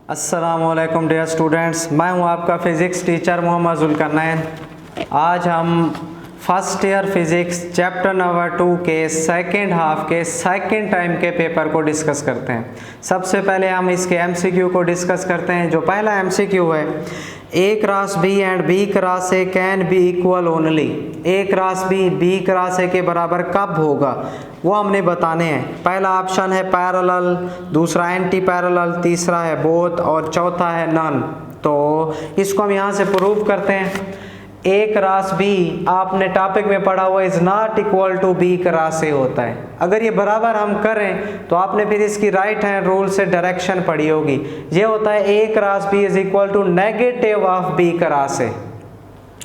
अस्सलामुअलैकुम dear students, मैं हूं आपका फ़िज़िक्स टीचर मोहम्मद ज़ुल्करनैन। आज हम first year physics chapter number 2 के सेकंड हाफ के सेकंड टाइम के पेपर को डिस्कस करते हैं। सबसे पहले हम इसके एमसीक्यू को डिस्कस करते हैं। जो पहला एमसीक्यू है, A cross B and B cross A can be equal only. A cross B cross A के बराबर कब होगा वो हमने बताने हैं। पहला ऑप्शन है पैरेलल, दूसरा एंटी पैरेलल, तीसरा है बोथ और चौथा है नन। तो इसको हम यहाँ से प्रूव करते हैं। ए क्रॉस बी आपने टॉपिक में पढ़ा हुआ is not equal to B cross A होता है। अगर ये बराबर हम करें तो आपने फिर इसकी राइट हैंड रूल से डायरेक्शन पढ़ी होगी। ये होता है A cross B is equal to negative of B cross A.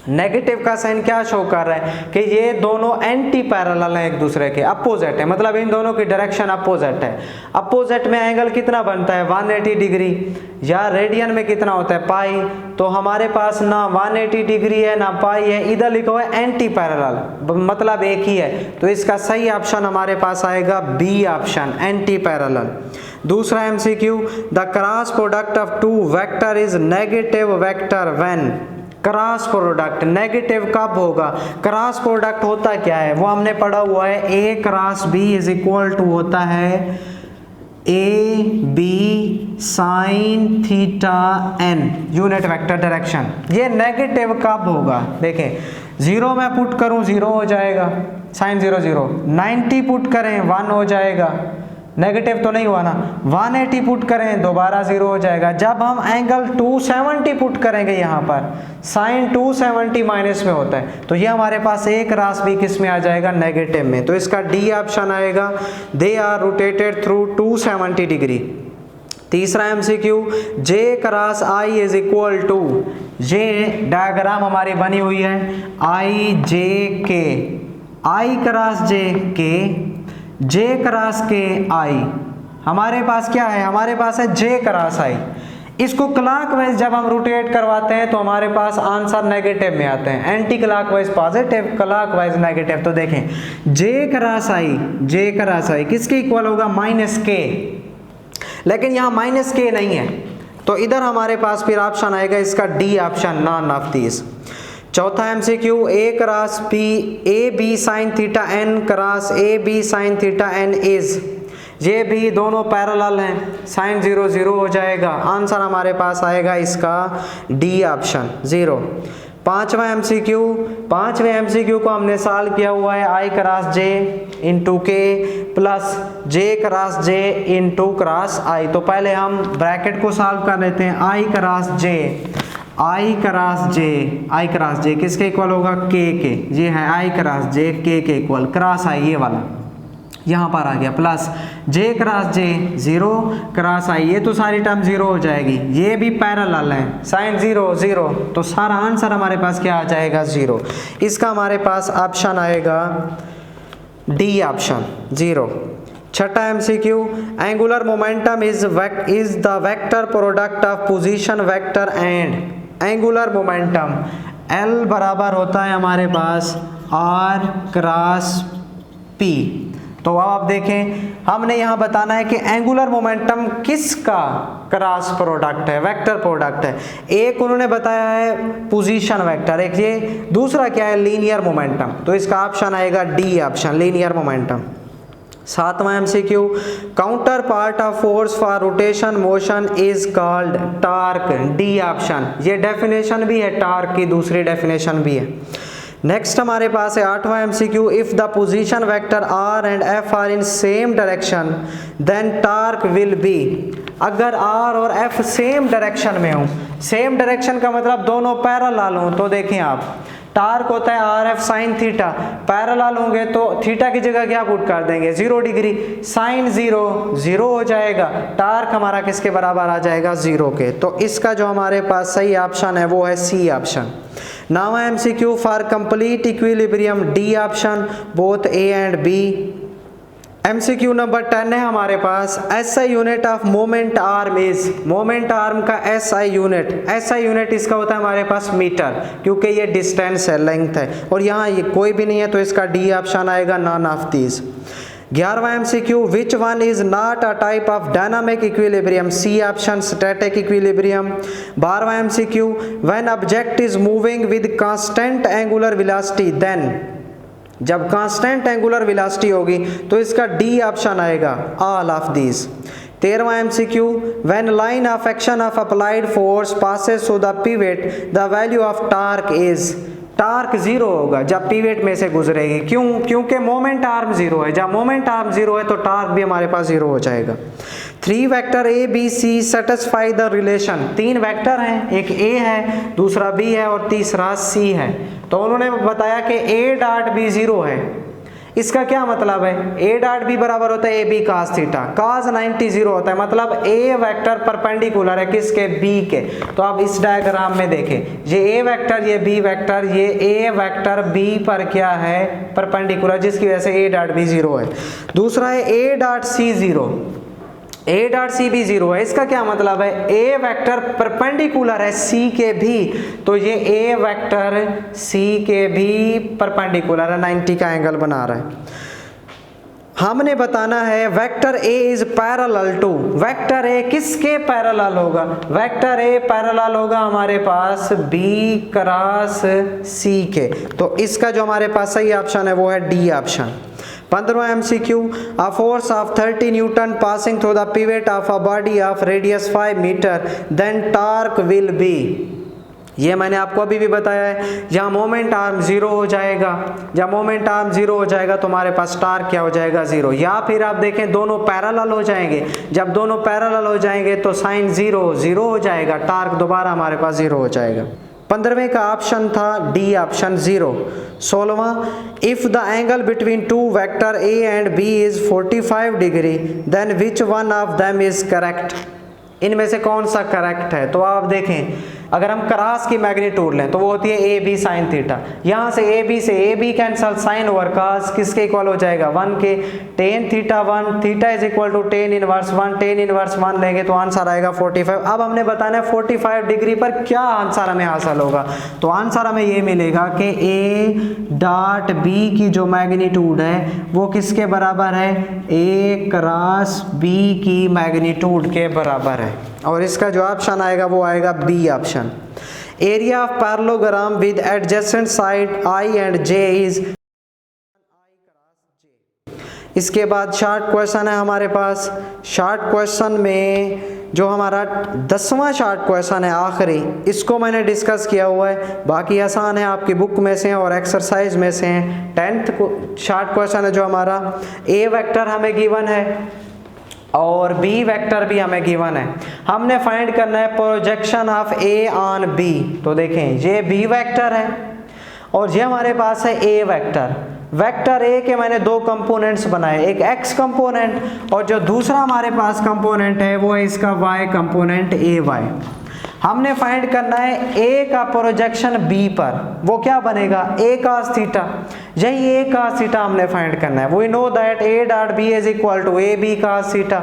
Negative का साइन क्या शो कर रहा है कि ये दोनों एंटी पैरेलल हैं, एक दूसरे के अपोजिट है, मतलब इन दोनों की डायरेक्शन अपोजिट है। अपोजिट में एंगल कितना बनता है 180 डिग्री, या रेडियन में कितना होता है पाई। तो हमारे पास ना 180 डिग्री है ना पाई है, इधर लिखा हुआ है एंटी पैरेलल, मतलब एक ही है। तो इसका सही ऑप्शन हमारे पास आएगा बी ऑप्शन, एंटी पैरेलल। दूसरा MCQ, the cross product of two vector is negative vector when. Cross product negative कब होगा? क्रॉस प्रोडक्ट होता क्या है वो हमने पढ़ा हुआ है। A cross B is equal to होता है A B sine theta n, unit vector direction. ये नेगेटिव कब होगा? देखें, 0 में पुट करूं 0 हो जाएगा, साइन 0 0। 90 पुट करें 1 हो जाएगा, नेगेटिव तो नहीं हुआ ना। 180 पुट करें दोबारा 0 हो जाएगा। जब हम एंगल 270 पुट करेंगे यहाँ पर, साइन 270 माइनस में होता है, तो ये हमारे पास ए क्रॉस बी किस में आ जाएगा? नेगेटिव में। तो इसका डी ऑप्शन आएगा, they are rotated through 270 degree. तीसरा MCQ, J cross I is equal to, ये डायग्राम हमारी बनी हुई है आई जे के, आई क्रॉस जे के, जे क्रॉस के आई। हमारे पास क्या है? हमारे पास है जे क्रॉस आई। इसको क्लॉकवाइज जब हम रोटेट करवाते हैं तो हमारे पास आंसर नेगेटिव में आते हैं, anti clockwise positive, clockwise negative. तो देखें, जे क्रॉस आई किसके इक्वल होगा? माइनस के, लेकिन यहाँ माइनस के नहीं है, तो इधर हमारे पास फिर ऑप्शन आएगा इसका D option, none of these. चौथा MCQ, A cross B, A B sine theta n cross A B sine theta n is. ये भी दोनों पैरेलल हैं, साइन 0 0 हो जाएगा। आंसर हमारे पास आएगा इसका डी ऑप्शन 0। पांचवें एमसीक्यू को हमने सॉल्व किया हुआ है आई क्रॉस जे इंटू के प्लस जे क्रॉस जे इंटू क्रॉस आई। तो पहले हम ब्रैकेट को सॉल्व कर लेते हैं। आई क्रॉस जे किसके इक्वल होगा? के के। ये है आई क्रॉस जे के इक्वल, क्रॉस आई ये वाला यहाँ पर आ गया, प्लस जे क्रॉस जे 0 क्रॉस आई, ये तो सारी टर्म 0 हो जाएगी। ये भी पैरेलल है, साइन 0 0, तो सारा आंसर हमारे पास क्या आ जाएगा? 0। इसका हमारे पास ऑप्शन आएगा डी ऑप्शन 0। छठा MCQ, angular momentum is the vector product of position vector and. Angular momentum L बराबर होता है हमारे पास R क्रॉस P। तो अब आप देखें, हमने यहाँ बताना है कि एंगुलर मोमेंटम किसका क्रॉस प्रोडक्ट है, वेक्टर प्रोडक्ट है। एक उन्होंने बताया है पोजीशन वेक्टर, एक ये दूसरा क्या है? Linear momentum. तो इसका ऑप्शन आएगा डी ऑप्शन, लीनियर मोमेंटम। सातवां MCQ, counter part of force for rotation motion is called torque. D option, ये डेफिनेशन भी है टार्क की, दूसरी डेफिनेशन भी है। नेक्स्ट हमारे पास है आठवां MCQ, if the position vector R and F R in same direction then torque will be. अगर आर और एफ सेम डायरेक्शन में हो, सेम डायरेक्शन का मतलब दोनों पैरेलल हो, तो देखें आप, टार्क होता है R F sine theta, parallel होंगे तो थीटा की जगह क्या पुट कर देंगे? 0 डिग्री, साइन 0 0 हो जाएगा, टार्क हमारा किसके बराबर आ जाएगा? 0 के। तो इसका जो हमारे पास सही ऑप्शन है वो है C option. Now MCQ for complete equilibrium, D option, both A and B. MCQ number 10 है हमारे पास, SI unit of moment arm is. Moment arm का एसआई यूनिट इसका होता है हमारे पास मीटर, क्योंकि ये डिस्टेंस है, लेंथ है, और यहाँ ये कोई भी नहीं है, तो इसका D option none, of of दीज। 11वां MCQ, which one is not a type of dynamic equilibrium? C option, static equilibrium. 12वां MCQ, when object is moving with constant angular velocity then, जब कांस्टेंट एंगुलर वेलोसिटी होगी तो इसका D option आएगा, all of these. 13वां MCQ, when line of action of applied force passes through the pivot the value of torque is, torque zero होगा जब pivot में से गुजरेगी। क्यों? क्योंकि मोमेंट आर्म जीरो है। जब मोमेंट आर्म जीरो है तो टार्क भी हमारे पास जीरो हो जाएगा। 3 vector A B C satisfy the relation, 3 vector हैं, एक ए है, दूसरा बी है और तीसरा सी है। तो उन्होंने बताया कि ए डॉट बी जीरो है। इसका क्या मतलब है? ए डॉट बी बराबर होता है A B cos theta, cos 90 zero होता है, मतलब ए वेक्टर परपेंडिकुलर है किसके? बी के। तो आप इस डायग्राम में देखें, ये ए वेक्टर, ये बी वेक्टर, ये ए वेक्टर बी पर क्या है? परपेंडिकुलर, जिसकी वजह से ए डॉट बी जीरो है। दूसरा है A dot C zero, A dot C भी जीरो है। इसका क्या मतलब है? ए वेक्टर परपेंडिकुलर है सी के भी, तो ये ए वेक्टर सी के भी परपेंडिकुलर है, 90 का एंगल बना रहा है। हमने बताना है vector A is parallel to, vector A किसके पैरेलल होगा? वेक्टर ए पैरेलल होगा हमारे पास बी क्रॉस सी के। तो इसका जो हमारे पास सही ऑप्शन है वो है डी ऑप्शन। 15वां MCQ, a force of 30 Newton passing through the pivot of a body of radius 5 meter, then torque will be, ये मैंने आपको अभी भी बताया है, जहाँ मोमेंट आर्म जीरो हो जाएगा, जब मोमेंट आर्म जीरो हो जाएगा तो हमारे पास टार्क क्या हो जाएगा? जीरो। या फिर आप देखें दोनों पैरेलल हो जाएंगे, जब दोनों पैरेलल हो जाएंगे तो साइन जीरो हो जाएगा, टार्क दोबारा हमारे पास जीरो हो जाएगा। 15वें का ऑप्शन था डी ऑप्शन 0। 16वां, if the angle between two vector A and B is 45 degree then which one of them is correct? इनमें से कौन सा करेक्ट है? तो आप देखें, अगर हम क्रॉस की मैग्नीट्यूड लें तो वो होती है ए बी साइन थीटा। यहाँ से A B cancel, sine over cos किसके इक्वल हो जाएगा? 1 के। Tan theta 1, theta is equal to tan inverse 1, tan inverse 1 लेंगे तो आंसर आएगा 45। अब हमने बताना है 45 डिग्री पर क्या आंसर हमें हासिल होगा। तो आंसर हमें ये मिलेगा कि ए डॉट बी की जो मैग्नीट्यूड है वो किसके बराबर है? ए क्रॉस बी की मैग्नीट्यूड के बराबर है। और इसका जो ऑप्शन आएगा वो आएगा B option. Area of parallelogram with adjacent side I and J is, इसके बाद शॉर्ट क्वेश्चन है हमारे पास। शॉर्ट क्वेश्चन में जो हमारा 10वां शॉर्ट क्वेश्चन है आखिरी, इसको मैंने डिस्कस किया हुआ है, बाकी आसान है, आपकी बुक में से और एक्सरसाइज में से हैं। 10th शॉर्ट क्वेश्चन है जो हमारा, ए वेक्टर हमें गिवन है और बी वेक्टर भी हमें गिवन है। हमने फाइंड करना है projection of A on B. तो देखें ये बी वेक्टर है और ये हमारे पास है ए वेक्टर। वेक्टर ए के मैंने दो कंपोनेंट्स बनाए, एक एक्स कंपोनेंट और जो दूसरा हमारे पास कंपोनेंट है वो है इसका वाई कंपोनेंट ए वाई। हमने फाइंड करना है ए का प्रोजेक्शन बी पर, वो क्या बनेगा? A cos theta. यही ए cos थीटा हमने फाइंड करना है। We know that A dot B is equal to A B cos theta.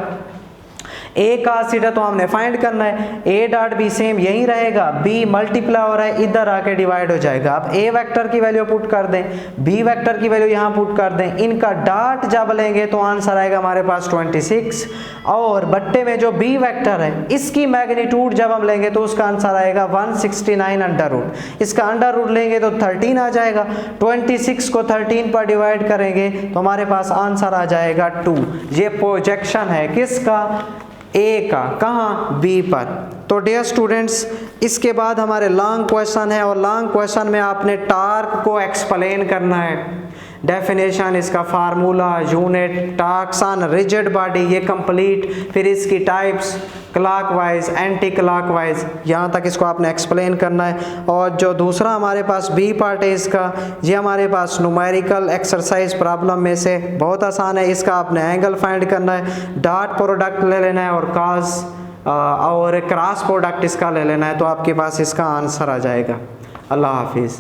A cos theta तो हमने फाइंड करना है, ए डॉट बी सेम यही रहेगा, बी मल्टीप्लाई हो रहा है इधर आके डिवाइड हो जाएगा। अब ए वेक्टर की वैल्यू पुट कर दें, बी वेक्टर की वैल्यू यहाँ पुट कर दें, इनका डॉट जब लेंगे तो आंसर आएगा हमारे पास 26 और बट्टे में जो बी वेक्टर है इसकी मैग्नीट्यूड जब हम लेंगे तो उसका आंसर आएगा 169 अंडर रूट। इसका अंडर रूट लेंगे तो 13 आ जाएगा, 26 को 13 पर डिवाइड करेंगे तो हमारे पास आंसर आ जाएगा 2। ये प्रोजेक्शन है किसका? ए का। कहाँ? बी पर। तो डियर स्टूडेंट्स, इसके बाद हमारे लॉन्ग क्वेश्चन है और लॉन्ग क्वेश्चन में आपने टार्क को एक्सप्लेन करना है, डेफिनेशन, इसका formula, unit, torques on rigid body, ये कंप्लीट, फिर इसकी टाइप्स, क्लॉकवाइज, एंटी क्लॉकवाइज, यहाँ तक इसको आपने एक्सप्लेन करना है। और जो दूसरा हमारे पास बी पार्ट है इसका, ये हमारे पास न्यूमेरिकल एक्सरसाइज प्रॉब्लम में से बहुत आसान है, इसका आपने एंगल फाइंड करना है, डॉट प्रोडक्ट ले लेना है और कॉस और क्रॉस प्रोडक्ट इसका ले लेना है, तो आपके पास इसका आंसर आ जाएगा। अल्लाह हाफिज़।